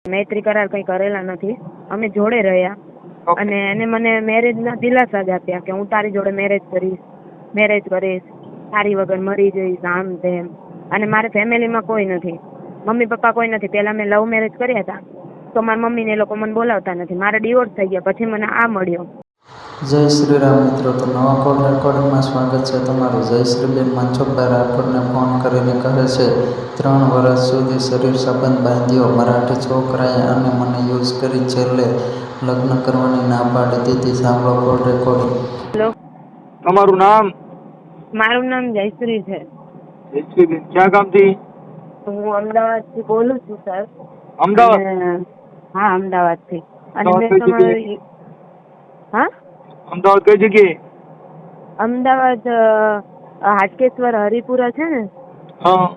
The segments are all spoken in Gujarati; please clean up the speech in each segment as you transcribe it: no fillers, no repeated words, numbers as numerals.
મૈત્રી કરાર કંઈ કરેલા નથી. અમે જોડે રહ્યા અને એને મને મેરેજના દિલાસા જ આપ્યા કે હું તારી જોડે મેરેજ કરીશ, તારી વગર મરી જઈશ, આમ તેમ. અને મારે ફેમિલીમાં કોઈ નથી, મમ્મી પપ્પા કોઈ નથી. પહેલા મેં લવ મેરેજ કર્યા હતા તો મારા મમ્મીને એ લોકો મને બોલાવતા નથી. મારે ડિવોર્સ થઈ ગયા પછી મને આ મળ્યો. જય શ્રી રામ મિત્રો, તો નવા કોલ રેકોર્ડિંગમાં સ્વાગત છે તમારું. જયશ્રીબેન મનસુખભાઈ રાઠોડને ફોન કરીને કહે છે 3 વર્ષ સુધી શરીર સંબંધ બાંધ્યો, મરાઠી છોકરાએ અને મને યુઝ કરી છેલ્લે લગ્ન કરવાની ના પાડી દીધી. સાંભળો કોલ રેકોર્ડિંગ. હેલો, તમારું નામ? મારું નામ જયશ્રી છે. જયશ્રીબેન, ક્યાં ગામથી? હું અમદાવાદથી બોલું છું સર. અમદાવાદ? હા, અમદાવાદથી. અને મેં અમદાવાદ કઈ તમારી હા અમદાવાદ કઈ જગ્યાએ? અમદાવાદ હાટકેશ્વર હરિપુરા છે ને, હા,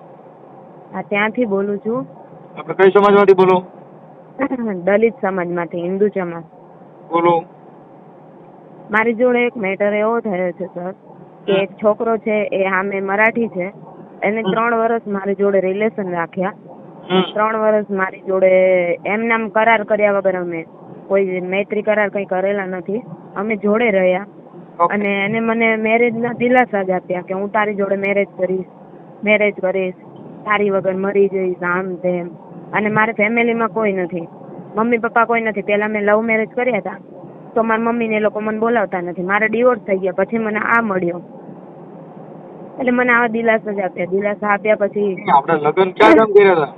ત્યાંથી બોલું છું. આપણે કઈ સમાજમાંથી બોલો? દલિત સમાજમાંથી, હિન્દુ સમાજ. બોલો. મારી જોડે એક મેટર એવો થયો છે સર કે એક છોકરો છે, એ સામે મરાઠી છે. એને 3 વર્ષ મારી જોડે રિલેશન રાખ્યા. 3 વર્ષ મારી જોડે એમ નામ કરાર કર્યા વગર, અમે કોઈ મૈત્રી કરાર કંઈ કરેલા નથી. અમે જોડે રહ્યા અને એને મને મેરેજના દિલાસા જ આપ્યા કે હું તારી જોડે મેરેજ કરીશ, તારી વગર મરી જઈશ, આમ તેમ. અને મારે ફેમિલીમાં કોઈ નથી, મમ્મી પપ્પા કોઈ નથી. પહેલા મેં લવ મેરેજ કર્યા હતા તો મારા મમ્મીને એ લોકો મને બોલાવતા નથી. મારે ડિવોર્સ થઈ ગયા પછી મને આ મળ્યો. એટલે મને આવા દિલાસા જ આપ્યા. દિલાસા આપ્યા પછી આપણે લગ્ન ક્યાં ગામ કર્યા હતા?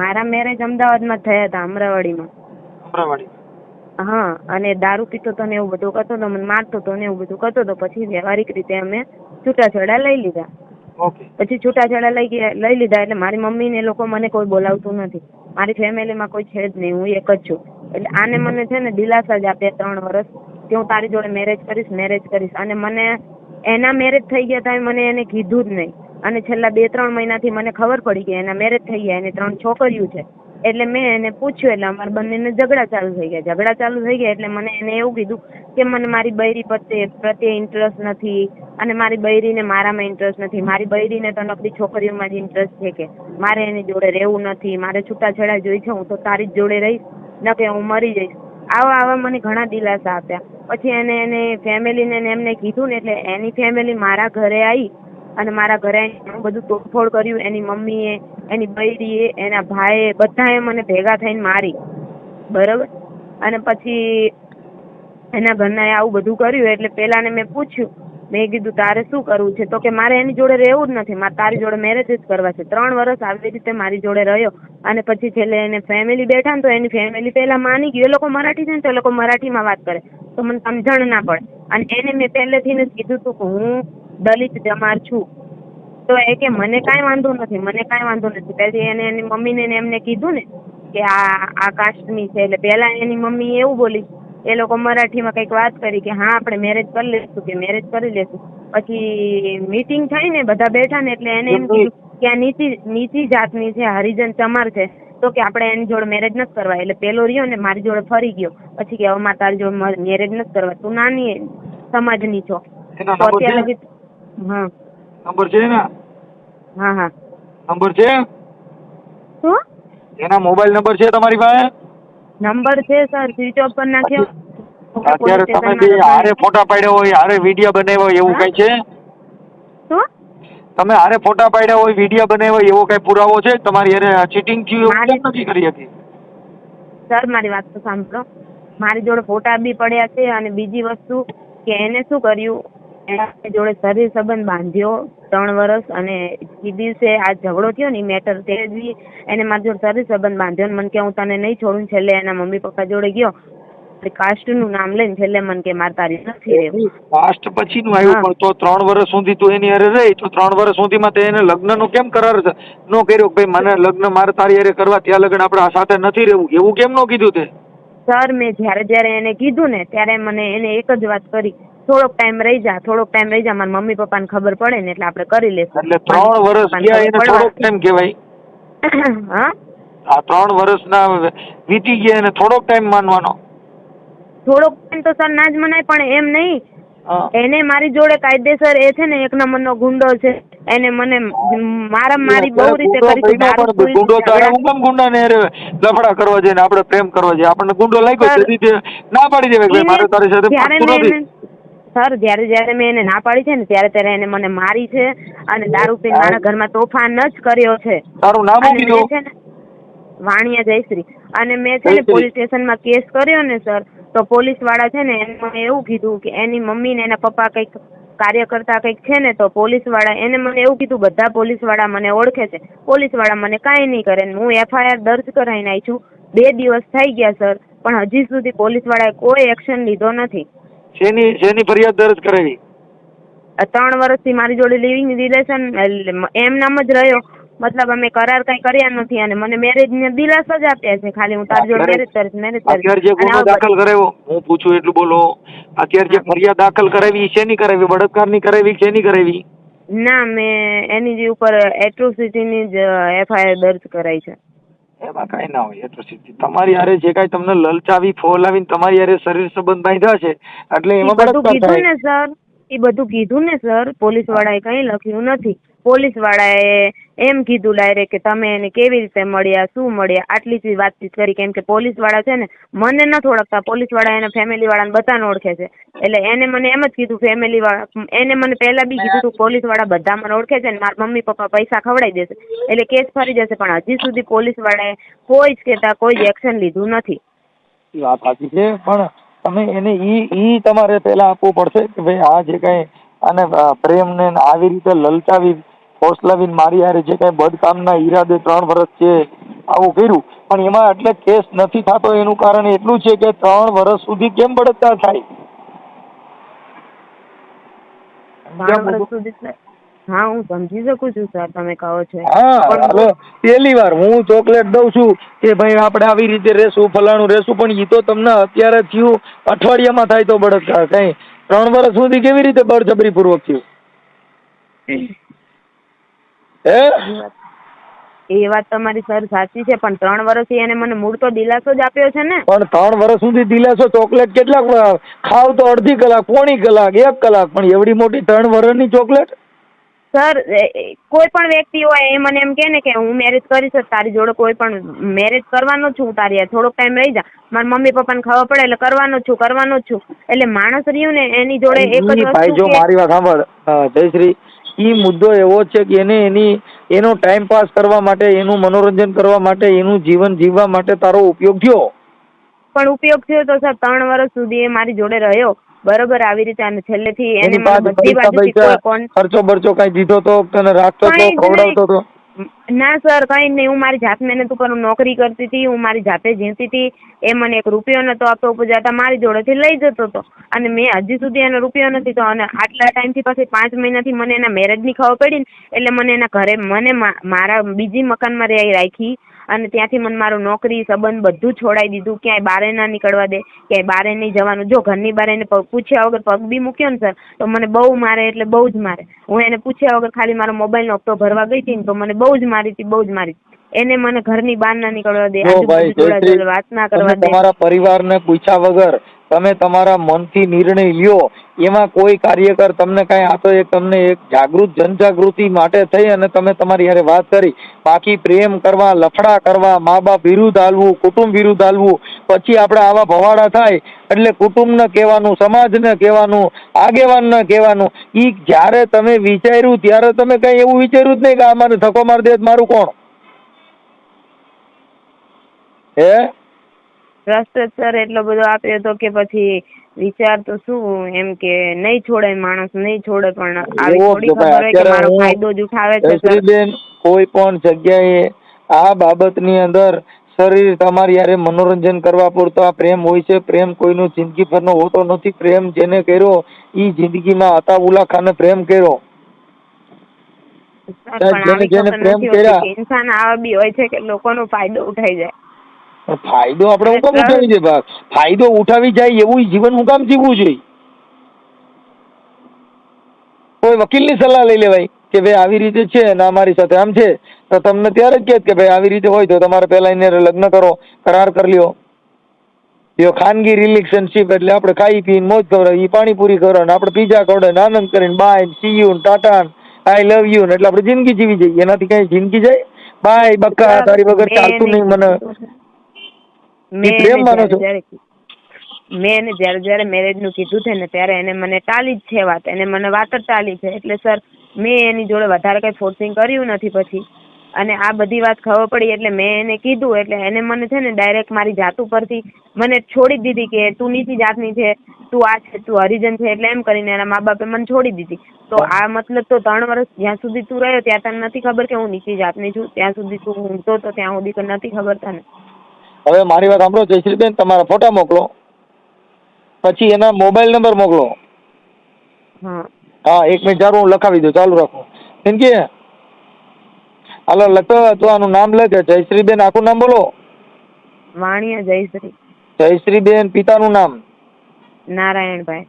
મારા મેરેજ અમદાવાદમાં થયા હતા, અમરાવાડીમાં. અમરાવાડી? હા. અને દારૂ પીતો હતો ને એવું બધું કરતો હતો, મને મારતો હતો ને એવું બધું કરતો હતો. પછી વ્યવહારિક રીતે અમે છૂટાછેડા લઈ લીધા. ઓકે. પછી છૂટાછેડા લઈ લીધા એટલે મારી મમ્મી ને એ લોકો મને કોઈ બોલાવતું નથી. મારી ફેમિલીમાં કોઈ છે જ નહીં, હું એક જ છું. એટલે આને મને છે ને દિલાસા જ આપ્યા 3 વર્ષ કે હું તારી જોડે મેરેજ કરીશ. અને મને એના મેરેજ થઈ ગયા હતા, મને એને કીધું જ નહીં. અને છેલ્લા 2-3 મહિનાથી મને ખબર પડી કે એના મેરેજ થઈ ગયા, એને 3 છોકરીઓ છે. એટલે મેં એને પૂછ્યું એટલે અમારા બંનેને ઝઘડા ચાલુ થઈ ગયા. એટલે મને એને એવું કીધું કે મને મારી બૈરી પ્રત્યે ઇન્ટરેસ્ટ નથી અને મારી બૈરીને મારામાં ઇન્ટરેસ્ટ નથી. મારી બૈરીને તો નકરી છોકરીઓમાં જ ઇન્ટરેસ્ટ છે કે મારે એની જોડે રહેવું નથી, મારે છૂટાછેડા જોઈ છે, હું તો તારી જ જોડે રહીશ, ન કે હું મરી જઈશ. આવા મને ઘણા દિલાસા આપ્યા. પછી એને ફેમિલીને એમને કીધું ને એટલે એની ફેમિલી મારા ઘરે આવી અને મારા ઘરે આવીને બધું તોડફોડ કર્યું. એની મમ્મીએ, એની બૈરીએ, એના ભાઈએ, બધાએ મને ભેગા થઈને મારી. બરોબર. અને પછી એના ઘરનાએ આવું બધું કર્યું. એટલે પેલાને મેં પૂછ્યું, મેં કીધું તારે શું કરવું છે? તો કે મારે એની જોડે રહેવું જ નથી, મારે તારી જોડે મેરેજ જ કરવા છે. 3 વર્ષ આવી રીતે મારી જોડે રહ્યો અને પછી છેલ્લે એને ફેમિલી બેઠા ને તો એની ફેમિલી પહેલા માની ગયું. એ લોકો મરાઠી છે ને તો એ લોકો મરાઠીમાં વાત કરે તો મને સમજણ ના પડે. અને એને મેં પહેલેથી જ કીધું હતું કે હું દલિત જમાર છું. તો એ કે મને કાંઈ વાંધો નથી. પછી એને એની મમ્મીને એમને કીધું ને કે આ કાસ્ટની છે. એટલે પહેલા એની મમ્મી એવું બોલી, એ લોકો મરાઠીમાં કંઈક વાત કરી કે હા આપણે મેરેજ કરી લેશું. પછી મીટિંગ થઈ ને બધા બેઠા ને એટલે એને એમ કીધું કે આ નીચી જાતની છે, હરિજન ચમાર છે, તો કે આપણે એની જોડે મેરેજ નથી કરવા. એટલે પેલો રહ્યો ને મારી જોડે ફરી ગયો. પછી કે હવે મારે તારી જોડે મેરેજ નથી કરવા, તું નાની સમાજની છો. તો અત્યારે લગી હા નંબર છે ને? હા. નંબર છે? શું? એના મોબાઈલ નંબર છે તમારી પાસે? નંબર છે સર, સ્વિચ ઓફ પર નાખ્યો. અત્યારે તમે જે હારે ફોટા પાડ્યા હોય, હારે વિડીયો બનાવ્યો હોય એવું કઈ છે? શું? તમે હારે ફોટા પાડ્યા હોય, વિડીયો બનાવ્યો હોય એવો કઈ પુરાવો છે તમારી હારે ચીટિંગ થયું એવું કેમ નથી કરી હતી? સર મારી વાત તો સાંભળો. મારી જોડે ફોટા બી પડ્યા છે અને બીજી વસ્તુ કે એને શું કર્યું, એના જોડે શરીર સંબંધ બાંધ્યો 3 વર્ષ. અને એ દિવસે આ ઝઘડો થયો ને મેટર તે જ એને મારી જોડે શરીર સંબંધ બાંધ્યો ને મને કે હું તને નહીં છોડું. છેલ્લે એના મમ્મી પપ્પા જોડે ગયો, કાસ્ટનું નામ લઈને છેલ્લે મને કે મારે તારી નથી રહેવું. કાસ્ટ પછીનું આવ્યું પણ તો 3 વર્ષ સુધી તું એની હારે રહી તો 3 વર્ષ સુધીમાં તે એને લગ્નનો કેમ કરાર નો કર્યો? ભાઈ મને લગ્ન મારે તારી હારે કરવા, ત્યાં લગ્ન આપણે સાથે નથી રહેવું એવું કેમ નો કીધું તે? સર મેં જ્યારે એને કીધું ને ત્યારે મને એને એક જ વાત કરી, થોડોક ટાઈમ રહી જા, મારા મમ્મી પપ્પાને ખબર પડે ને એટલે આપણે કરી લેશું. એટલે 3 વર્ષ ગયા એને થોડોક ટાઈમ કહેવાય? હા, આ 3 વર્ષના વીતી ગયા એને થોડોક ટાઈમ માનવાનો? થોડોક ટાઈમ તો સર ના જ મનાય, પણ એમ નહીં. એને મારી જોડે કાયદેસર એ છે ને 1 નંબરનો ગુંડો છે. એને મને મારી બહુ રીતે કરી છે. દારૂ ગુંડો પીધી, તારે ઝઘડા. હું કેમ ગુંડા ને લફડા કરવા જોઈએ ને આપણે પ્રેમ કરવા જોઈએ? આપણને ગુંડો લાગ્યો સર, તેથી ના પાડી દેવાય કે ભાઈ મારે તારી સાથે જ્યારે પાકું મેં નથી. સર જ્યારે મેં એને ના પાડી છે ને ત્યારે એને મને મારી છે અને દારૂ પીને મારા ઘરમાં તોફાન જ કર્યો છે. તારું નામ અને શું મેં કીધું? છે ને વાણિયા જયશ્રી, અને મેં છે ને જયશ્રી. પોલીસ સ્ટેશનમાં કેસ કર્યો ને સર, તો પોલીસ વાળા છે ને એને મને એવું કીધું કે એની મમ્મી ને એના પપ્પા કંઈક કાર્યકર્તા કંઈક છે ને, તો પોલીસ વાળા એને મને એવું કીધું બધા પોલીસ વાળા મને ઓળખે છે, પોલીસ વાળા મને કાંઈ નહીં કરે. હું FIR દર્જ કરાવીને આવી છું, 2 દિવસ થઈ ગયા સર, પણ હજી સુધી પોલીસ વાળાએ કોઈ એક્શન લીધો નથી. શેની ફરિયાદ દર્જ કરાવી? 3 વર્ષથી મારી જોડે લિવિંગ રિલેશન એમ નામ જ રહ્યો, મતલબ અમે કરાર કઈ કર્યા નથી અને મને મેરેજ ને દિલાસા જ આપ્યા છે, ખાલી હું તારી જોડે મેરેજ કરીશ. અત્યારે જે ગુનો દાખલ કરાવ્યો, હું પૂછું એટલું બોલો, અત્યારે જે ફરિયાદ દાખલ કરાવી શેની કરાવી? બળાત્કારની કરાવી, શેની કરાવી? ના, મેં એની જે ઉપર એટ્રોસિટીની જ FIR દર્જ કરાઈ છે. એમાં કઈ ના હોય એટ્રોસિટી. તમારી હારે જે કાંઈ તમને લલચાવી ફોલાવીને તમારી હારે શરીર સંબંધ બાંધ્યા છે એટલે એમાં બળાત્કાર કીધું થાય. ને સર, એ બધું કીધું ને સર, પોલીસ વાળાએ કઈ લખ્યું નથી. પોલીસ વાળાએ એમ કીધું ડાયરેક્ટ કે તમે એને કેવી રીતે મળ્યા, શું મળ્યા, આટલી જ વાતચીત કરી. કેમ કે પોલીસ વાળા છે ને મને નથી ઓળખતા, પોલીસ વાળા એના ફેમિલી વાળાને બધાને ઓળખે છે. એટલે એને મને એમ જ કીધું, ફેમિલી વાળા એને મને પહેલા બી કીધું હતું પોલીસ વાળા બધા મને ઓળખે છે ને મારા મમ્મી પપ્પા પૈસા ખવડાવી દેશે એટલે કેસ ફરી જશે, પણ હજી સુધી પોલીસ વાળાએ કોઈ જ કહેતા કોઈ જ એક્શન લીધું નથી. વાત સાચી છે, પણ તમે એને ઈ તમારે પહેલા આપવું પડશે કે ભાઈ આ જે કઈ આને પ્રેમને આવી રીતે લલચાવી ફોસલાવીને મારી હારે જે કઈ બદકામના ઈરાદે 3 વર્ષ છે આવું કર્યું, પણ એમાં એટલે કેસ નથી થતો એનું કારણ એટલું છે કે 3 વર્ષ સુધી કેમ બળાત્કાર થાય? 3 વર્ષ સુધી હા, હું સમજી શકું છું સર, તમે કહો છો. હા, હવે પહેલી વાર હું ચોકલેટ દઉં છું કે ભાઈ આપણે આવી રીતે રેશું, ફલાણું રેશું, પણ ઈ તો તમને અત્યારે થયું, અઠવાડિયામાં થાય તો બળાત્કાર. કઈ 3 વર્ષ સુધી કેવી રીતે બળજબરી પૂર્વક થયું? એ વાત તમારી સર સાચી છે, પણ 3 વર્ષથી એને મને મૂળ તો દિલાસો જ આપ્યો છે ને. પણ 3 વર્ષ સુધી દિલાસો ચોકલેટ કેટલાક ખાવ તો અડધી કલાક, પોણી કલાક, 1 કલાક, પણ એવડી મોટી 3 વર્ષની ચોકલેટ? સર, કોઈ પણ વ્યક્તિ હોય એ મને એમ કહે ને કે હું મેરેજ કરીશ તારી જોડે, કોઈ પણ મેરેજ કરવાનો જ છું તારી યાર, થોડોક ટાઈમ રહી જા, મારા મમ્મી પપ્પાને ખબર પડે એટલે કરવાનો જ છું. એટલે માણસ રહ્યું ને એની જોડે એક જ વસ્તુ ભાઈ, જો મારી વાત સાંભળ જયશ્રી, ઈ મુદ્દો એવો છે કે એને એનો ટાઈમ પાસ કરવા માટે, એનું મનોરંજન કરવા માટે, એનું જીવન જીવવા માટે તારો ઉપયોગ થયો. પણ ઉપયોગ થયો તો સર 3 વર્ષ સુધી એ મારી જોડે રહ્યો, બરોબર, આવી રીતે, અને છેલ્લેથી એને એની મને પાસે બધી બાજુથી કોઈ ખર્ચો બરચો કઈ દીધો તો, તને રાખતો તો, ખવડાવતો તો? ના સર, કઈ નહીં. હું મારી જાત મહેનત ઉપર નોકરી કરતી હતી, હું મારી જાતે જીવતી હતી. એ મને 1 રૂપિયો નતો આપતો, ઉપજાતા મારી જોડેથી લઈ જતો હતો, અને મેં હજી સુધી એનો રૂપિયો નથી તો, અને આટલા ટાઈમથી પછી 5 મહિનાથી મને એના મેરેજની ખબર પડી ને, એટલે મને એના ઘરે મને મારા બીજી મકાનમાં રાખી, અને ત્યાંથી મને મારું નોકરી સંબંધ બધું છોડાવી દીધું. ક્યાંય બારે ના નીકળવા દે, ક્યાંય બારે નહીં જવાનું. જો ઘરની બાર એને પૂછ્યા વગર પગ બી મૂક્યો ને સર તો મને બહુ મારે, એટલે બહુ જ મારે. હું એને પૂછ્યા વગર ખાલી મારો મોબાઈલનો હપ્તો ભરવા ગઈ હતી ને તો મને બહુ જ મારી હતી. એને મને ઘરની બહાર ના નીકળવા દે, આજુબાજુ વાત ના કરવા દે. તમારા પરિવારને પૂછ્યા વગર તમે તમારા મનથી નિર્ણય લ્યો, એમાં કોઈ કાર્યકર તમને કઈ આ તો તમને એક જનજાગૃતિ માટે થઈ અને તમે તમારી હારે વાત કરી. બાકી પ્રેમ કરવા, લફડા કરવા, મા બાપ વિરુદ્ધ હાલવું, કુટુંબ વિરુદ્ધ હાલવું, પછી આપણે આવા ભવાડા થાય એટલે કુટુંબને કહેવાનું, સમાજને કહેવાનું, આગેવાનને કહેવાનું. ઈ જ્યારે તમે વિચાર્યું ત્યારે તમે કઈ એવું વિચાર્યું જ નહીં કે આ મારે ધક્કો મારી દે મારું કોણ? રસ્તો સર એટલો બધો આપ્યો હતો કે પછી વિચાર તો શું, એમ કે નહીં છોડે માણસ, નહીં છોડે, પણ આવી થોડી ખબર હોય કે મારો ફાયદો જ ઉઠાવે છે સર. કોઈ પણ જગ્યાએ આ બાબતની અંદર શરીર તમારી યારે મનોરંજન કરવા પૂરતો આ પ્રેમ હોય છે. પ્રેમ કોઈનો જિંદગી ભરનો હોતો નથી. પ્રેમ જેને કર્યો ઈ જિંદગીમાં અતાઉલ્લા ખાને પ્રેમ કર્યો. ઇન્સાન આવા બી હોય છે કે લોકોનો ફાયદો ઉઠાઈ જાય. ફાયદો આપણે હું કામ ઉઠાવી દે ભાગ? ફાયદો ઉઠાવી જાય એવું જીવન હું કામ જીવવું જોઈએ? કોઈ વકીલની સલાહ લઈ લેવાય કે ભાઈ આવી રીતે છે ને અમારી સાથે આમ છે, તો તમને ત્યારે જ કે ભાઈ આવી રીતે હોય તો તમારે પેલા એને લગ્ન કરો, કરાર કરી લ્યો. એ ખાનગી રિલેશનશીપ એટલે આપણે ખાઈ પીને મોજ કરો, એ પાણીપુરી કરો ને આપણે પીઝા ખવડે, આનંદ કરીને bye see you tata I love you ને એટલે આપણે જિંદગી જીવી જઈએ. એનાથી કઈ જિંદગી જાય? બાય બક્કા, તારી વગર ચાલતું નહીં મને. મેં પ્રેમ માનો છો? મેં એને જ્યારે મેરેજ નું કીધું છે ને ત્યારે એને મને ટાળી જ છે વાત, એને મને વાત જ ટાળી છે. એટલે સર મેં એની જોડે વધારે કઈ ફોર્સિંગ કર્યું નથી પછી, અને આ બધી વાત ખબર પડી એટલે મેં એને કીધું એટલે એને મને છે ને ડાયરેક્ટ મારી જાત ઉપરથી મને છોડી દીધી કે તું નીચી જાતની છે, તું આ છે, તું હરિજન છે, એટલે એમ કરીને એના મા બાપે મને છોડી દીધી. તો આ મતલબ તો 3 વર્ષ જ્યાં સુધી તું રહ્યો ત્યાં તને નથી ખબર કે હું નીચી જાતની છું? ત્યાં સુધી તું ઊંઘતો તો ત્યાં સુધી નથી ખબર તને? હવે મારી વાત સાંભળો જયશ્રીબેન, તમારા ફોટા મોકલો, પછી એના મોબાઈલ નંબર મોકલો. હા 1 મિનિટ ચાલો, હું લખાવી દઉં, ચાલુ રાખો. કેમ કે હાલો લખો તો આનું નામ લખે. જયશ્રીબેન આખું નામ બોલો. વાણિયા જયશ્રી. જયશ્રીબેન પિતાનું નામ? નારાયણભાઈ.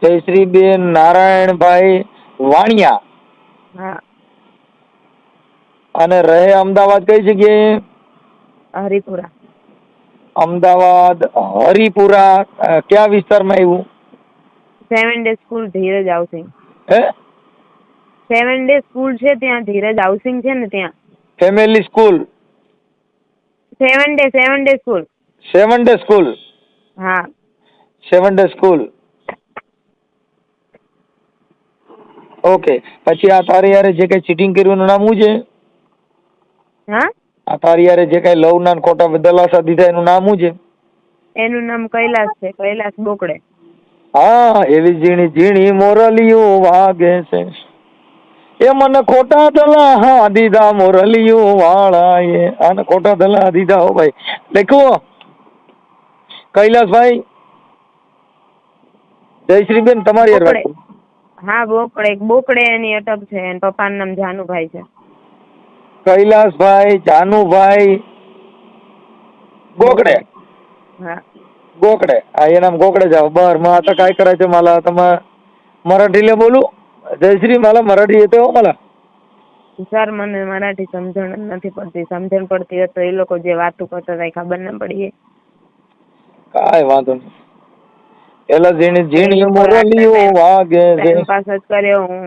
જયશ્રીબેન નારાયણભાઈ વાણિયા. હા. અને રહે અમદાવાદ કઈ જગ્યાએ? હરિપુરા. અમદાવાદ હરિપુરા કયા વિસ્તારમાં આવ્યું? 7 ડે સ્કૂલ ધીરજ હાઉસિંગ. હે? 7 ડે સ્કૂલ છે ત્યાં, ધીરજ હાઉસિંગ છે ને ત્યાં. Family school? 7 day school. 7 day school? હા 7 ડે સ્કૂલ. ઓકે. પછી આ તારી યારે જે કઈ ચીટિંગ કર્યું એનું નામ શું છે? હા, આ તારી યારે જે કઈ લવ ના ખોટા દલાસા દીધા એનું નામ શું છે? એનું નામ કૈલાસ છે, કૈલાસ બોકડે. હા, એવી ઝીણી ઝીણી મોરલીઓ વાગે છે, એ મને ખોટા દલા દીધા મોરલીઓ વાળાએ. આને ખોટા દલા દીધા. હો ભાઈ લખો કૈલાસભાઈ. જયશ્રીબેન તમારી યાર વાત. હા બોકડે એની અટક છે, એના પપ્પાનું નામ જાનુભાઈ છે. કૈલાસભાઈ જાનુભાઈ ગોકડે. હા ગોકડે. હા એ નામ ગોકડે જાવ बर. मग आता काय करायचं मला? आता मग मराठीला बोलू? जयश्री मला मराठी येते हो मला. સર મને મરાઠી સમજણ નથી પડતી, સમજણ પડતી હોય તો એ લોકો જે વાતો કરતા હતા ખબર ન પડી. કાંઈ વાંધો નહીં. એલા ઝીણી ઝીણી મોરલીઓ વાગે છે. ટાઈમ પાસ જ કર્યો હું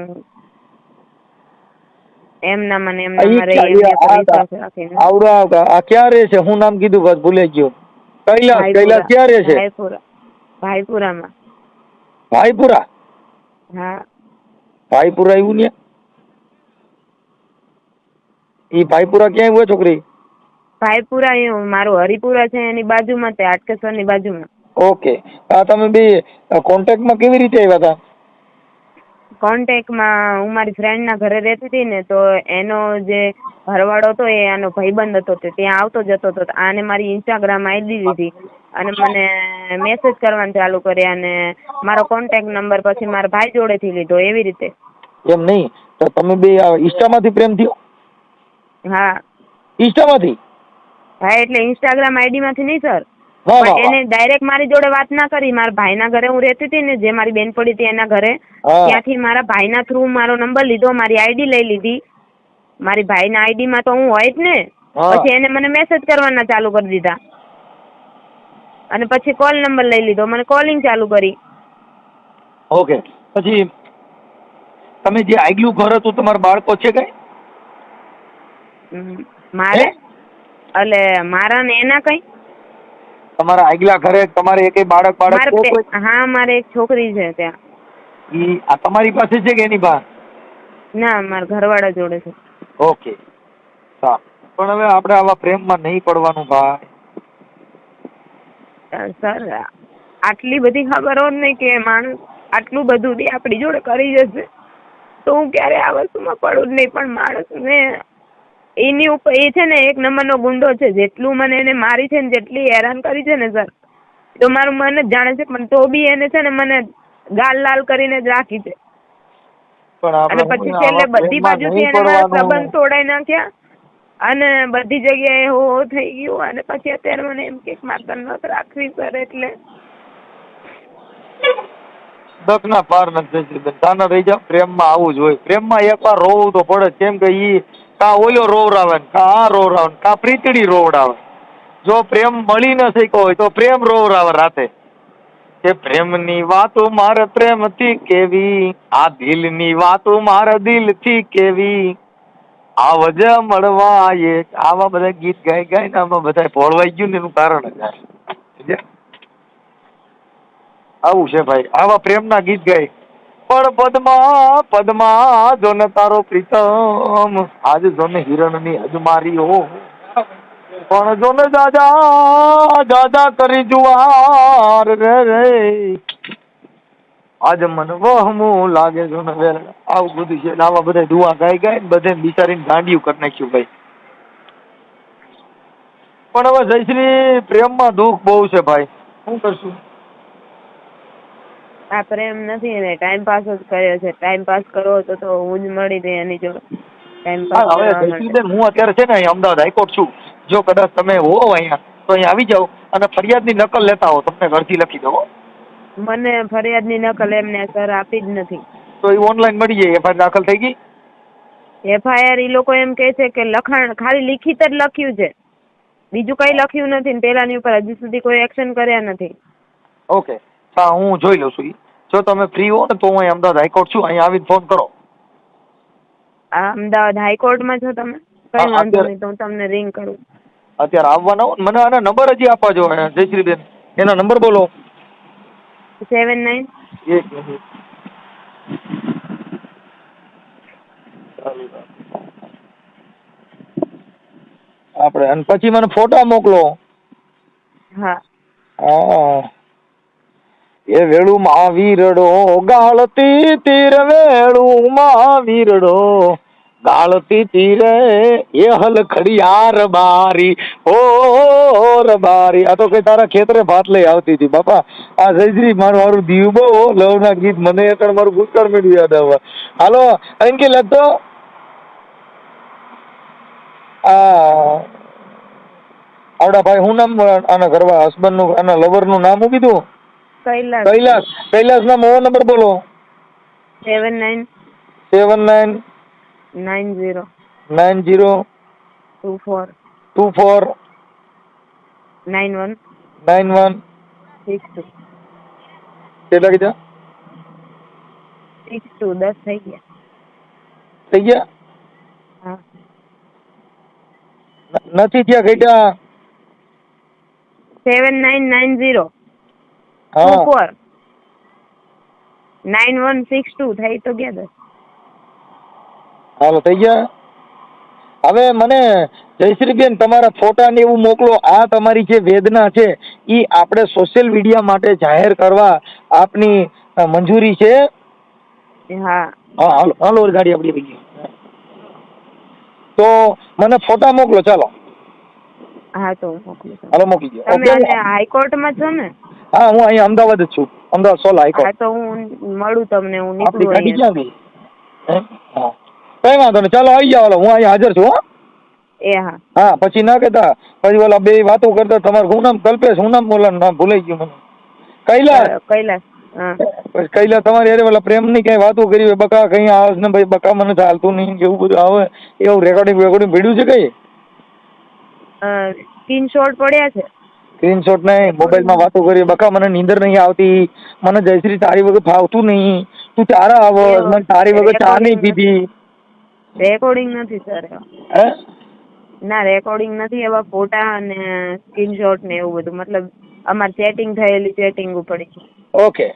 એમના મને એમના રહી વિશ્વાસ રાખીને. આવડા આ ક્યાં રહે છે? હું નામ કીધું બસ ભૂલાઈ ગયો. કૈલાસ ક્યાં રહે છે? ભાઈપુરામાં. ભાઈપુરા? હા ભાઈપુરા આવ્યું ને? ઈ ભાઈપુરા ક્યાં આવ્યું છોકરી? ભાઈપુરા એ મારું હરિપુરા છે એની બાજુમાં, તે હાટકેશ્વર ની બાજુમાં. ઓકે. આ તમે બે કોન્ટેક્ટમાં કેવી રીતે આવ્યા હતા? કોન્ટેક્ટમાં હું મારી ફ્રેન્ડ ના ઘરે રહેતી હતી ને, તો એનો જે ઘરવાળો હતો એ આનો ભાઈબંધ હતો, તે ત્યાં આવતો જતો હતો. આને મારી ઇન્સ્ટાગ્રામ આઈડી લીધી અને મને મેસેજ કરવાનું ચાલુ કર્યા, અને મારો કોન્ટેક્ટ નંબર પછી મારા ભાઈ જોડેથી લીધો. એવી રીતે. એમ નહીં તો તમે બે ઇન્સ્ટામાંથી પ્રેમ થયો? હા ઇન્સ્ટામાંથી? હા એટલે ઇન્સ્ટાગ્રામ આઈડી માંથી નહીં સર, વાહ પણ વાહ. એને ડાયરેક્ટ મારી જોડે વાત ના કરી. મારા ભાઈના ઘરે હું રહેતી હતી ને, જે મારી બેન પડી હતી એના ઘરે, ત્યાંથી મારા ભાઈના થ્રુ મારો નંબર લીધો, મારી આઈડી લઈ લીધી. મારી ભાઈના આઈડી માં તો હું હોય જ ને. પછી એને મને મેસેજ કરવાના ચાલુ કરી દીધા, અને પછી કોલ નંબર લઈ લીધો, મને કોલિંગ ચાલુ કરી. ઓકે. પછી તમે જે આગલું ઘર હતું, તમારા બાળકો છે કઈ? મારે એટલે મારા ને એના કઈ? તમારા આગલા ઘરે તમારે એકે બાળક હા મારે એક છોકરી છે ત્યાં. ઈ આ તમારી પાસે છે કે એની પાસે? ના, મારા ઘરવાળા જોડે છે. ઓકે સારું. પણ હવે આપણે આવા પ્રેમમાં નહીં પડવાનું ભાઈ. સર આટલી બધી ખબર હોત ને કે માણસ આટલું બધું બી આપણી જોડે કરી જશે તો હું ક્યારે આ વસ્તુમાં પડું જ નહીં. પણ માણસને એની ઉપર એ છે ને 1 નંબરનો ગુંડો છે. જેટલું મને એને મારી છે ને, જેટલી હેરાન કરી છે ને સર, તો મારું મન જ જાણે છે. પણ તો બી એને છે ને મને ગાલ લાલ કરીને જ રાખી છે. અને પછી છેલ્લે બધી બાજુથી એને મારા સંબંધ તોડાઈ નાખ્યા, અને બધી જગ્યાએ હો થઈ ગયું. અને પછી અત્યારે મને એમ કે માતા નત રાખવી સર. એટલે દકના પાર નથી. તાના રહી જા. પ્રેમમાં આવું જ હોય. પ્રેમમાં એકવાર રોવું તો પડે. કેમ કે ઈ કા ઓલો રોવરાવે, કા આ રોવરાવે, કા પ્રીતડી રોવડાવે. જો પ્રેમ મળી ન શક્યો હોય તો પ્રેમ રોવરાવે રાતે. કે પ્રેમની વાતો મારે પ્રેમથી કેવી, આ દિલની વાતો મારે દિલથી કેવી, આવજ મળવા એક. આવા બધા ગીત ગાઈ ને આમાં બધા ભોળવાઈ ગયું ને એનું કારણ જ આ. આવું છે ભાઈ, આવા પ્રેમના ગીત ગાય. પણ પદમાં પદમાં જો ને તારો પ્રીતમ, આજ જો ને હિરણની અજમારીઓ, પણ જો ને દાદા દાદા કરી જુવાર રે રે, આજ મન વહમું લાગે જો ને વેર. આવું બધું છે. આવા બધા દુઆ ગાય ને બધે બિચારીને ગાંડિયું કરી નાખ્યું ભાઈ. પણ હવે જયશ્રી પ્રેમમાં દુઃખ બહુ છે ભાઈ, શું કરશું? આ પ્રેમ નથી ને ટાઈમ પાસ જ કર્યો છે. ટાઈમ પાસ કરવો તો હું જ મળી રહી એની જોડે ટાઈમ પાસ હવે કરવા માટે. જયશ્રીબેન હું અત્યારે છે ને અહીંયા અમદાવાદ હાઈકોર્ટ છું. જો કદાચ તમે હો અહીંયા તો અહીંયા આવી જાઓ અને ફરિયાદની નકલ લેતા હો, તમને અરજી લખી દો. મને ફરિયાદની નકલ એમને સર આપી જ નથી. તો એ ઓનલાઈન મળી જાય. એફઆઈઆર દાખલ થઈ ગઈ? એફઆઈઆર એ લોકો એમ કહે છે કે લખાણ ખાલી લિખિત જ લખ્યું છે, બીજું કઈ લખ્યું નથી ને પેલાની ઉપર હજી સુધી કોઈ એક્શન કર્યા નથી. ઓકે, હા હું જોઈ લઉં છું. જો તમે ફ્રી હો ને તો હું અહીં અમદાવાદ હાઈકોર્ટ છું, અહીંયા આવીને ફોન કરો. આ અમદાવાદ હાઈકોર્ટમાં છો તમે? કઈ વાંધો નહીં, તો હું તમને રિંગ કરું. અત્યારે આવવાના હો મને આના નંબર હજી આપવા જો જયશ્રીબેન, એનો નંબર બોલો. 79 એક મિનિટ. આપણે અને પછી મને ફોટા મોકલો. હા. હા, એ વેળું માં વીરડો ગાળતી તીર, વેળું માં વીરડો ગાળતી તીરે, એ હલ ખડિયાર બારી ઓ રબારી. આ તો કઈ તારા ખેતરે ભાત લઈ આવતી હતી બાપા. આ જયશ્રી મારું દીવ બહુ લવના ગીત મને અત્યારે મારું ભૂતકાળ મેળવી યાદ આવવા. હાલો અંકી લખતો. આવડા ભાઈ હું નામ આના ઘરવા હસબન્ડ નું, આના લવર નું નામ શું કીધું? કૈલાસ. કૈલાસ ના મોબાઈલ નંબર બોલો. 79 79 90 90 24 24 91 91 62. કેટલા કીધા? 62 10 થઈ ગયા. થઈ ગયા? હા. નથી થયા કઈટા? 7990 હા 24 9162 થઈ તો ગયા 10. હાલો થઈ ગયા. હવે મને જયશ્રીબેન તમારા ફોટા ને એવું મોકલો. આ તમારી જે વેદના છે એ આપણે સોશિયલ મીડિયા માટે જાહેર કરવા આપની મંજૂરી છે? હા. હા હાલો હાલો ગાડી આપણી આવી ગઈ. તો મને ફોટા મોકલો. ચાલો હા તો હું મોકલું. હાલો મોકલી દો. તમે હાઈકોર્ટમાં છો ને? હા હું અહીંયા અમદાવાદ જ છું. અમદાવાદ 16 હાઈકોર્ટ. હા તો હું મળું તમને. હું આપણી નીકળું ગાડી ક્યાં ગઈ? હા કઈ વાંધો નહીં, ચાલો આવી જાવ. હું અહીંયા હાજર છું. હો એ હા. હા પછી ના કહેતા પછી ઓલા બે વાતો કરતા. તમારું શું નામ? કલ્પેશ. હું નામ બોલા નામ ભૂલાઈ ગયું મને. કૈલાસ. કૈલાસ. હા કૈલાસ તમારી અરે ઓલા પ્રેમની કઈ વાતો કરી હોય બકા કઈ આવે ને ભાઈ બકા મને ચાલતું નહીં એવું બધું આવે એવું રેકોર્ડિંગ ભીડ્યું છે કઈ? સ્ક્રીનશોટ પડ્યા છે. સ્ક્રીનશોટ નહીં, મોબાઈલમાં વાતો કરી બકા મને નીંદર નહીં આવતી, મને જયશ્રી તારી વગર ફાવતું નહીં, તું ચારા આવ, મને તારી વગર ચા નહીં પીધી. રેકોર્ડિંગ નથી સર. હે ના રેકોર્ડિંગ નથી. એવા ફોટા અને સ્ક્રીનશોટ ને એવું બધું, મતલબ અમાર ચેટિંગ થયેલી ચેટિંગ પડી છે. ઓકે.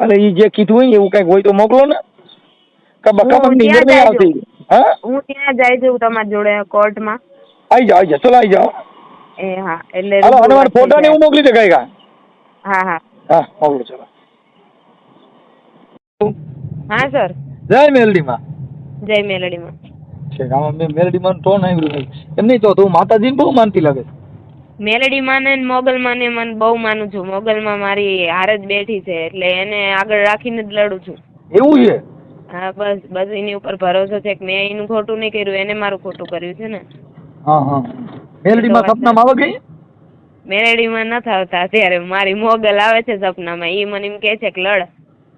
અને એ જે કીધું હોય એવું કઈક હોય તો મોકલો ને. કે બકા મને નીંદર નહીં આવતી. હા હું ત્યાં જાય છું તમારી જોડે કોર્ટમાં. આવી જાઓ ચલો આવી જાઓ. એ હા એટલે હાલો અને મને ફોટા ને એવું મોકલી દે કઈ કા. હા હા હા મોકલો ચલો. હા સર. જય મેલડીમાં. જય મેલડીમાં. છે ગામમાં મેલડીમાં ટોન આવ્યું નહીં. એમ નહીં તો તું માતાજીને બહુ માનતી લાગે. મેલડીમાં ને મોગલમાં ને મને બહુ માનું છું. મોગલમાં મારી હાર જ બેઠી છે એટલે એને આગળ રાખીને જ લડું છું. એવું છે? હા બસ એની ઉપર ભરોસો છે કે મેં એનું ખોટું નહીં કર્યું, એને મારું ખોટું કર્યું છે ને. હા હા. મેલડીમાં સપનામાં આવે ગઈ? મેલડીમાં નથી આવતા અત્યારે. મારી મોગલ આવે છે સપનામાં. એ મને એમ કે છે કે લડ,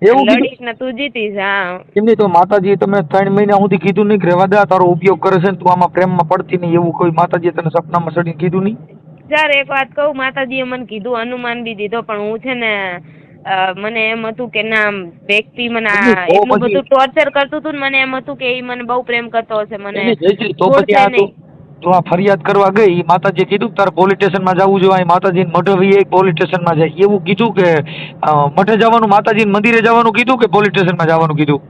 એવું લડીશ ને તું જીતીશ. હા એમ નહીં તો માતાજી તમે 3 મહિના સુધી કીધું નહીં કે રહેવા દે તારો ઉપયોગ કરે છે ને તું આમાં પ્રેમમાં પડતી નહીં, એવું કોઈ માતાજીએ તને સપનામાં સડીને કીધું નહીં? સર એક વાત કહું, માતાજીએ મને કીધું, અનુમાન બી દીધો, પણ હું છે ને મને એમ હતું કે ના વ્યક્તિ મને તો એટલું પછી- બધું ટોર્ચર કરતું હતું ને મને એમ હતું કે એ મને બહુ પ્રેમ કરતો હશે, મને જયશ્રી તો પછી છોડશે આ નહીં. તો આ ફરિયાદ કરવા ગઈ, માતાજીએ કીધું કે તારે પોલીસ સ્ટેશનમાં જવું જોઈએ, માતાજીને મઢવી પોલીસ સ્ટેશનમાં જાય એવું કીધું કે મઠે જવાનું, માતાજીને મંદિરે જવાનું કીધું કે પોલીસ સ્ટેશનમાં જવાનું કીધું?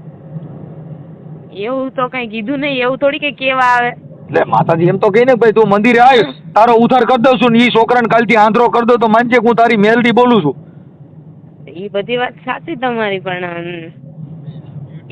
એવું તો કઈ કીધું નહીં, એવું થોડી કે કેવા આવે. એટલે માતાજી એમ તો કહે ને ભાઈ તું મંદિરે આવ, તારો ઉધાર કરી દઉં છું ને ઈ છોકરાને કાલથી આંધળો કરી દો તો માનજે કે હું તારી મેલડી બોલું છું. એ બધી વાત સાચી તમારી, પણ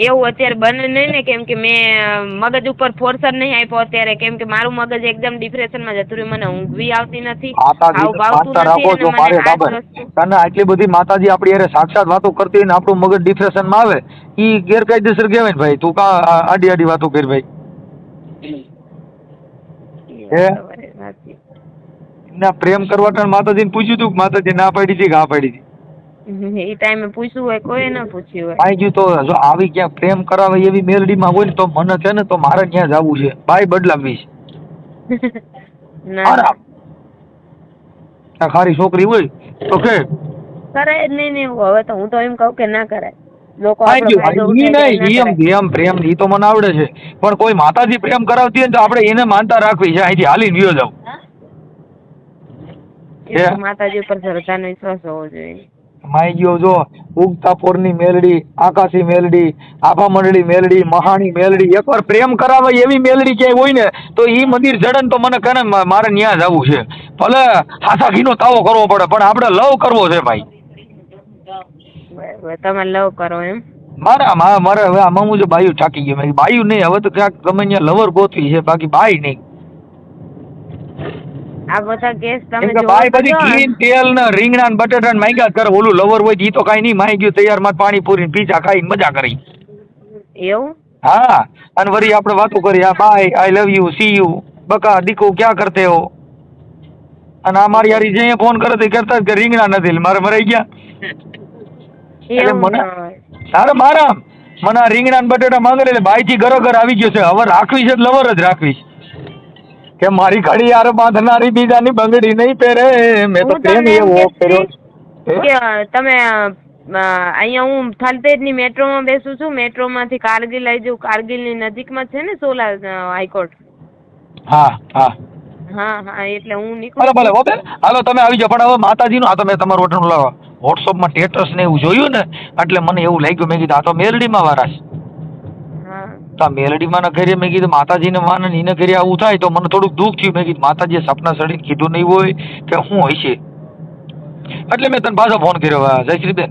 એવું અત્યારે બને નહીં ને, કેમ કે મેં મગજ ઉપર ફોર્સર નહીં આપ્યો અત્યારે, કેમ કે મારું મગજ એકદમ ડિપ્રેશનમાં જતું રહ્યું, મને ઊંઘ બી આવતી નથી, માતાજીને ભાવતું માનતા નથી, રાખો અને જો મને મારે આ જ બાબર વસ્તુ તને આટલી બધી માતાજી આપણી હારે સાક્ષાત વાતો કરતી હોય ને આપણું મગજ ડિપ્રેશનમાં આવે, ઈ ગેરકાયદેસર કહેવાય ને ભાઈ. તું કા આડી આડી વાતો કરી ભાઈ? હે? સાચી. ના પ્રેમ કરવા ટાણે માતાજીને પૂછ્યું તું કે માતાજી ના પાડી હતી કે હા પાડી હતી? એ ટાઈમે પૂછ્યું હોય, કોઈ ના પૂછ્યું હોય. પાઈ ગયું તો જો આવી ક્યાંક પ્રેમ કરાવે એવી મેલડીમાં હોય ને તો મને છે ને તો મારે ત્યાં જવું છે, બાઈ બદલાવી છે. ના આરામ આ ખારી છોકરી હોય તો કે કરાય જ નહીં ને એવું. હવે તો હું તો એમ કહું કે ના કરાય. લોકો પાઈ આપણો ગયું ફાયદો ભાઈ. ઈ ઉઠાય કે નહીં ના એમ કરાય. એમ પ્રેમ ઈ તો મને આવડે છે, પણ કોઈ માતાજી પ્રેમ કરાવતી હોય ને તો આપણે એને માનતા રાખવી છે, અહીંથી હાલીને ગયો જાવ. એ તો માતાજી ઉપર શ્રદ્ધાનો વિશ્વાસ હોવો જોઈએ. માઈ ગયો જો ઉગતા પોરની મેલડી, આકાશી મેલડી, આભા મંડળી મેલડી, મહાણી મેલડી, એકવાર પ્રેમ કરાવે એવી મેલડી ક્યાંય હોય ને તો ઈ મંદિર ચડે ને તો મને કહે ને મારે ન્યા જવું છે. ભલે હાથા ઘીનો તાવો કરવો પડે પણ આપણે લવ કરવો છે ભાઈ. બરાબર, તમે લવ કરો એમ? મારે હવે આમાં હું જો બાયું થાકી ગયો, મેં બાયું નહીં, હવે તો ક્યાંક ગમે ત્યાં લવર ગોતવી છે, બાકી બાય નહીં. આ બધા કેસ કેમ તમે કે જોવો બાય તો બધી જો. ઘી તેલ ને રીંગણા ને બટેટા ને માંગ્યા કરે, ઓલું લવર હોય ઈ તો કાંઈ નહીં, માઈ ગયું તૈયાર માં પાણીપુરી પીઝા ખાઈને મજા કરી. એવું? હા, અને વળી આપણે વાતો કરી, આ bye, I love you, see you, બકા દીકુ ક્યાં કરતે હો, અને આ મારી યારી જે ફોન કરે તે કરતા કે રીંગણા નથી, મારે મરાઈ ગયા. એટલે એવું મને ના હોય. તારે મારા મને આ રીંગણા ને બટેટા માંગે એટલે બાઈ થી ઘર આવી ગયો છે. હવે રાખવી છે લવર જ રાખવી છે કે મારી ઘડી યાર બાંધનારી બીજાની બંગડી નહીં પહેરે, મેં તો હું પ્રેમ તમને એમ એવો કહેતી કર્યો. કે તમે અહીંયા હું થાલતેજની મેટ્રોમાં બેસું છું, મેટ્રોમાંથી કારગિલ આવી જાઉં, કારગિલની નજીકમાં છે ને સોલા હાઈકોર્ટ. હા હા હા હા, એટલે હું ભલે નીકળું ભલે હો બેન, હાલો તમે આવી જાઓ. પણ હવે માતાજીનું આ તમે તમારું વોટ્સઅપમાં સ્ટેટસ ને એવું જોયું ને એટલે મને એવું લાગ્યું, મેં કીધું આ તો મેલડીમાં વાળા છે. હા તો આ મેલડીમાં ના ઘરે મેં કીધું માતાજીને માને ને એને ઘરે આવું થાય તો મને થોડુંક દુઃખ થયું. મેં કીધું માતાજીએ સપના સડીને કીધું નહીં હોય કે શું હોય છે, એટલે મેં તને પાછો ફોન કર્યો. જયશ્રીબેન,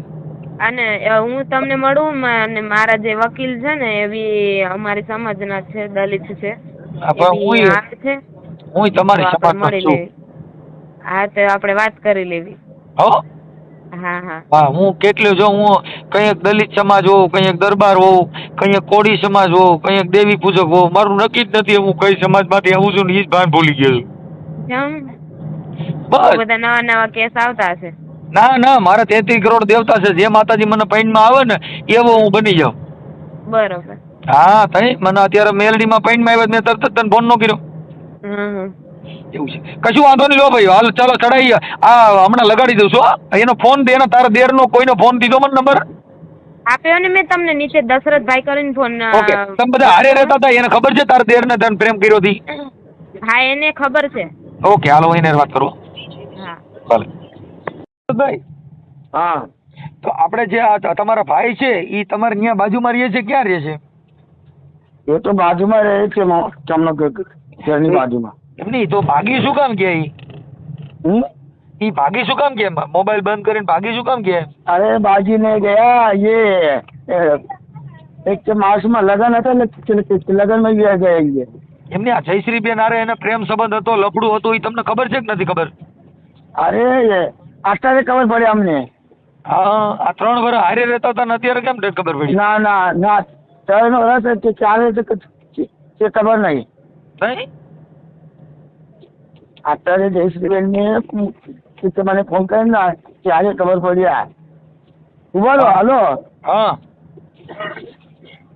અને હું તમને મળું, અને મારા જે વકીલ છે ને એવી અમારી સમાજના છે, દલિત છે, એવી આવે છે, હું તમારી તો આપણે સમાજમાં મળી છું. લેવી. હા, તો આપણે વાત કરી લેવી. હો હા હા હા, હું કેટલું જો હું કંઈક દલિત સમાજ હોઉં, કંઈક દરબાર હોઉં, કંઈક કોળી સમાજ હોઉં, કંઈક દેવી પૂજક હોઉં, મારું નક્કી જ નથી હું કઈ સમાજમાંથી આવું છું ને ઈ જ ભાન ભૂલી ગયો છું. કેમ? બહુ બસ બધા નવા નવા કેસ આવતા હશે. ના ના, મારા 33 કરોડ દેવતા છે, જે માતાજી મને પૈણમાં આવે ને એવો હું બની જાઉં. બરોબર. હા તઈ મને અત્યારે મેલડીમાં પૈણમાં આવ્યા મેં તરત જ તને ફોન ન કર્યો. હમ. એવું છે, કશું વાંધો નહીં. લો ભાઈ હાલ ચાલો ચડાઈ, આ હમણાં લગાડી દઉં છું. એનો ફોન દે ને, તારા દેરનો કોઈનો ફોન દીધો મને નંબર આપ્યો ને મેં તમને નીચે દશરથભાઈ કરીને ફોન. ઓકે, તમે બધા હારે રહેતા હતા, એને ખબર છે તારા દેરને તને પ્રેમ કર્યો હતી? હા, એને ખબર છે. ઓકે હાલો એને વાત કરો. હા ભલે ભાઈ. હા, તો આપણે જે આ તમારા ભાઈ છે એ તમારે ત્યાં બાજુમાં રહે છે, ક્યાં રહે છે? એ તો બાજુમાં રહે છે, ઘરની બાજુમાં. એમની તો ભાગી શું કામ કે હમ? ઈ ભાગી શું કામ કે મોબાઈલ બંધ કરીને ભાગી શું કામ કે? અરે બાજી ને ગયા એક માસમાં લગન હતા ને લગન માં ગયા ये. એમને આ જયશ્રીબેન હારે એને પ્રેમ સંબંધ હતો, લફડું હતું, એ તમને ખબર છે કે નથી ખબર? અરે અત્યારે ખબર પડી અમને. હા, આ 3 વર્ષ હારે રહેતા હતા ને અત્યારે કેમ ખબર પડી? ના ના ના, 3 વર્ષ કે 4 વર્ષ ખબર નહીં. નહીં અત્યારે જયશ્રીબેન ને મને ફોન કરીને ના ત્યારે ખબર પડી. બોલો હાલો, હા,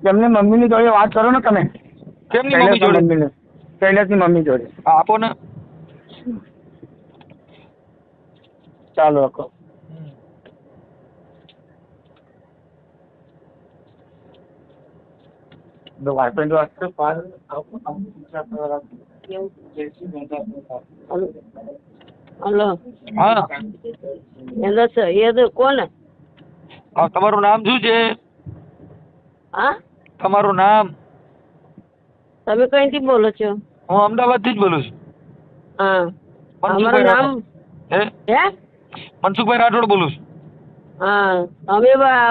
એમને મમ્મીની જોડે વાત કરો ને તમે. કેમની મમ્મી જોડે? શૈલેષની મમ્મી જોડે. હા, આપો ને. ચાલો રાખો. The boyfriend was the father of hello હા કોણ તમારું નામ શું છે? હા તમારું નામ? તમે કઈથી બોલો છો? હું અમદાવાદ થી જ બોલું છું. હા મનસુખભાઈ અમારું નામ રાઠોડ. હે મનસુખભાઈ રાઠોડ બોલું છું. હા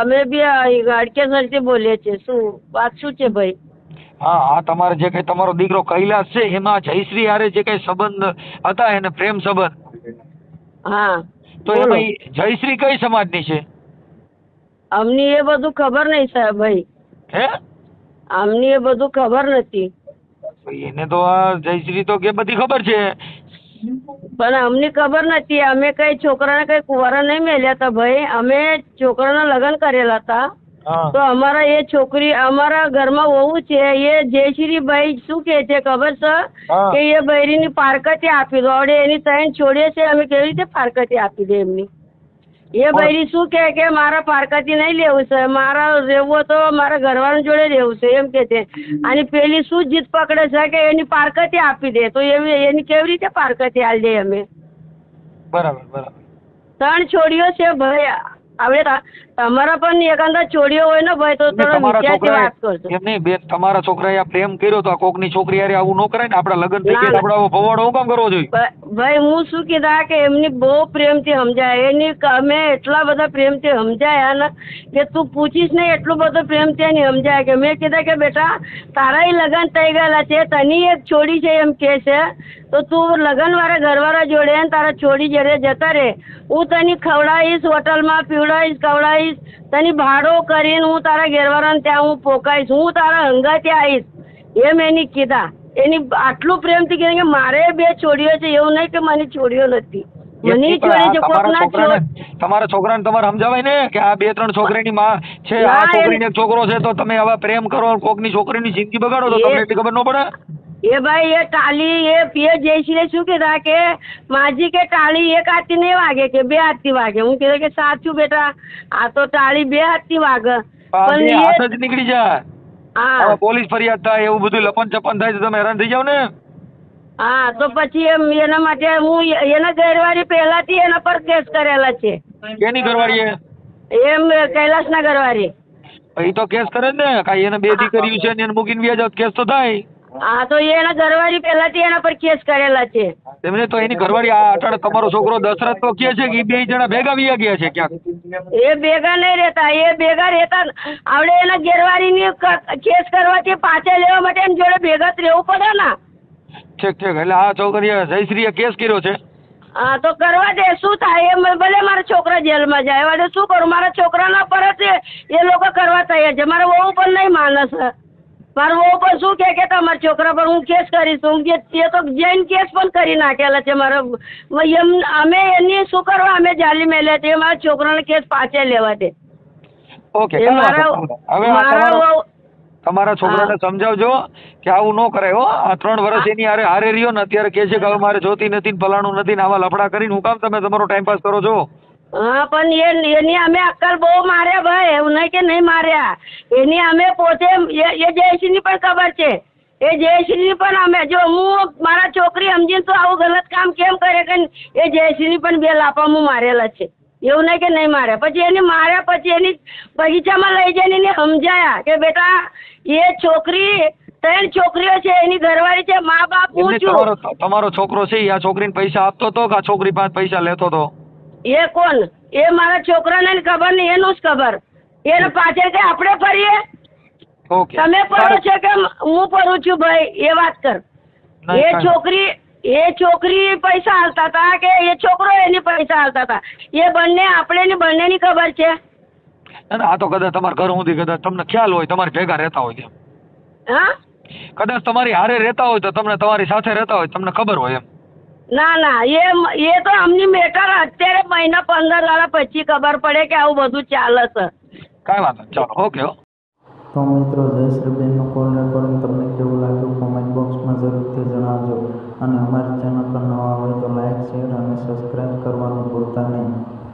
અમે બી અડકેસર થી બોલીએ છીએ. શું વાત શું છે ભાઈ? હા હા, તમારે જે કઈ તમારો દીકરો કૈલાસ છે એમાં જયશ્રી હારે જે કઈ સંબંધ હતા એને પ્રેમ સંબંધ, હા તો બોલો. એમાં જયશ્રી કઈ સમાજની છે? અમને એ બધું ખબર નહીં સાહેબ ભાઈ, હે અમને એ બધું ખબર નથી. એને તો આ જયશ્રી તો કે બધી ખબર છે. પણ અમને ખબર નથી. અમે કઈ છોકરાને કઈ કુંવારા નહીં મેલ્યા હતા ભાઈ. અમે છોકરાના લગ્ન કરેલા હતા. હા તો અમારા એ છોકરી અમારા ઘરમાં વહુ છે એ જયશ્રીભાઈ શું કે છે ખબર છે હા. કે એ બૈરીની પારકતી આપી દો. હવે એની ત્રણ છોડીએ છે, અમે કેવી રીતે પારકતી આપી દે એમની? એ બૈરી શું કે મારા પારકતી નહીં લેવું છે, મારા રહેવું તો મારા ઘરવાળા જોડે રહેવું છે એમ કે છે. અને પેલી શું જીદ પકડે છે કે એની પારકતી આપી દે. તો એની કેવી રીતે પારકતી આલી દે અમે? બરાબર બરાબર. ત્રણ છોડીઓ છે ભાઈ. હવે તમારા પણ એકાંદા છોડીઓ હોય ને ભાઈ તો થોડો વિચારથી વાત કરજો. એમ નહીં બેન, તમારા છોકરાએ આ પ્રેમ કર્યો તો આ કોકની છોકરી હારે આવું ન કરાય ને. આપડા લગ્ન થઈ ગયા આપડા ભવાડો હું કામ કરવો જોઈએ? ભાઈ હું શું કીધા કે એમની બહુ પ્રેમથી સમજાય. એની અમે એટલા બધા પ્રેમથી સમજાયા ને કે તું પૂછીશ નહીં એટલું બધું પ્રેમથી એની સમજાય. કે મેં કીધા કે બેટા તારાય લગ્ન થઈ ગયેલા છે, તની એક છોડી છે એમ કે છે, તો તું લગ્ન વાળા ઘરવાળા જોડે ને તારા છોડી જોડે જતા રહે. હું તને ખવડાવીશ, હોટલમાં પીવડાવીશ, ખવડાવીશ, તને ભાડો કરીને હું તારા ઘરવાળાને ત્યાં હું પોકાઈશ, હું તારા હંગાથી આવીશ એમ એની કીધા. એની આટલું પ્રેમથી કીધું કે મારે બે છોડીઓ છે, એવું નહીં કે મને છોડીઓ નથી. મને છોડી છે તમારા છોકરાને તમારે સમજાવાય ને કે આ બે ત્રણ છોકરીની માં છે, આ છોકરીને એક છોકરો છે, તો તમે આવા પ્રેમ કરો, કોકની છોકરીની જિંદગી બગાડો તો તમને એટલી ખબર ન પડે? એ ભાઈ એ ટાળી એ જયશ્રી શું કીધા કે માજી કે ટાળી એક હાથથી નહીં વાગે કે બે હાથથી વાગે. હું કીધું કે સાચું બેટા, આ તો ટાળી બે હાથથી વાગે. પણ હાથ જ નીકળી જાય. હા પોલીસ ફરિયાદ થાય, એવું બધું લપન ચપન થાય તો તમે હેરાન થઈ જાવ ને. હા તો પછી એના માટે હું એના ઘરવાળી પહેલાથી એના પર કેસ કરેલા છે. કેની ઘરવાળી? એમ કૈલાસના ઘરવાળી. એ તો કેસ કરે જ ને, કાંઈ એને બે દીકરીઓ છે ને એને મૂકીને વ્યા જાવ કેસ તો થાય. હા તો એના ઘરવાળી પહેલાથી એના પર કેસ કરેલા છે. એમને તો એની ઘરવાળી આ અટાણે તમારો છોકરો દશરથ તો કહે છે કે બે જણા ભેગા વ્યા ગયા છે ક્યાંક. એ ભેગા નહીં રહેતા, એ ભેગા રહેતા આવડે એના ઘરવાળીની કેસ કરવાથી પાછા લેવા માટે એમ જોડે ભેગા જ રહેવું પડે ને. ઠીક ઠીક. એટલે આ છોકરીએ જયશ્રીએ કેસ કર્યો છે. હા તો કરવા દે, શું થાય? એમ ભલે મારા છોકરા જેલમાં જાય, હવે શું કરું? મારા છોકરાના પર જ એ લોકો કરવા તૈયાર છે. મારા વહુ પણ નહીં માનસ. મારા વહુ પણ શું કે તમારા છોકરા પર હું કેસ કરીશ. હું એ તો જૈન કેસ પણ કરી નાખેલા છે મારા. એમ અમે એની શું કરવા અમે જાલી મેલ્યા છે. મારા છોકરાને કેસ પાછા લેવા દે. ઓકે. હવે તમારા છોકરાને સમજાવજો કે આવું ન કરાય હો. આ 3 વર્ષ એની હારે રહ્યો ને અત્યારે કે છે કે હવે મારે જોતી નથી ને ફલાણું નથી ને આવા લફડા કરીને હું કામ તમે તમારો ટાઈમ પાસ કરો છો? હા પણ એની અમે અક્કલ બહુ માર્યા ભાઈ, એવું નહીં કે નહીં માર્યા. એની અમે પોતે એ જયશ્રીની પણ ખબર છે. એ જયશ્રીની પણ અમે જો હું મારા છોકરી સમજીને તો આવું ગલત કામ કેમ કરે કે એ જયશ્રીની પણ 2 લાપા હું મારેલા છે. એવું નહીં કે નહીં માર્યા. પછી એને માર્યા પછી એની બગીચામાં લઈ જઈને એને સમજાયા કે બેટા એ છોકરી 3 છોકરીઓ છે, એની ઘરવાળી છે, મા બાપ હું છું. તમારો છોકરો છે આ છોકરીને પૈસા આપતો હતો કે આ છોકરી પાસે પૈસા લેતો હતો? એ કોણ? એ મારા છોકરાને ખબર નહીં, એનું જ ખબર. એને પાછળ કે આપણે ફરીએ? ઓકે. તમે પડો છો કે હું પડું છું ભાઈ? એ વાત કર. એ છોકરી પૈસા હાલતા હતા કે એ છોકરો એની પૈસા હાલતા હતા? એ બંનેની ખબર છે. આ તો કદાચ તમારા ઘર સુધી કદાચ તમને ખ્યાલ હોય, તમારી ભેગા રહેતા હોય એમ. હા કદાચ તમારી હારે રહેતા હોય તો તમને તમારી સાથે રહેતા હોય તમને ખબર હોય એમ. ના એ તો અમની મેટર અત્યારે મહિના 15 દાડા પછી ખબર પડે કે આવું બધું ચાલે છે. કાંઈ વાંધો નહીં, ચાલો ઓકે. તો મિત્રો જયશ્રીબેનનું કોલ રેકોર્ડિંગ તમને કેવું લાગ્યું કોમેન્ટ બોક્સમાં જરૂરથી જણાવજો. અને અમારી ચેનલ પર નવા હોય તો લાઇક, શેર અને સબસ્ક્રાઈબ કરવાનું ભૂલતા નહીં.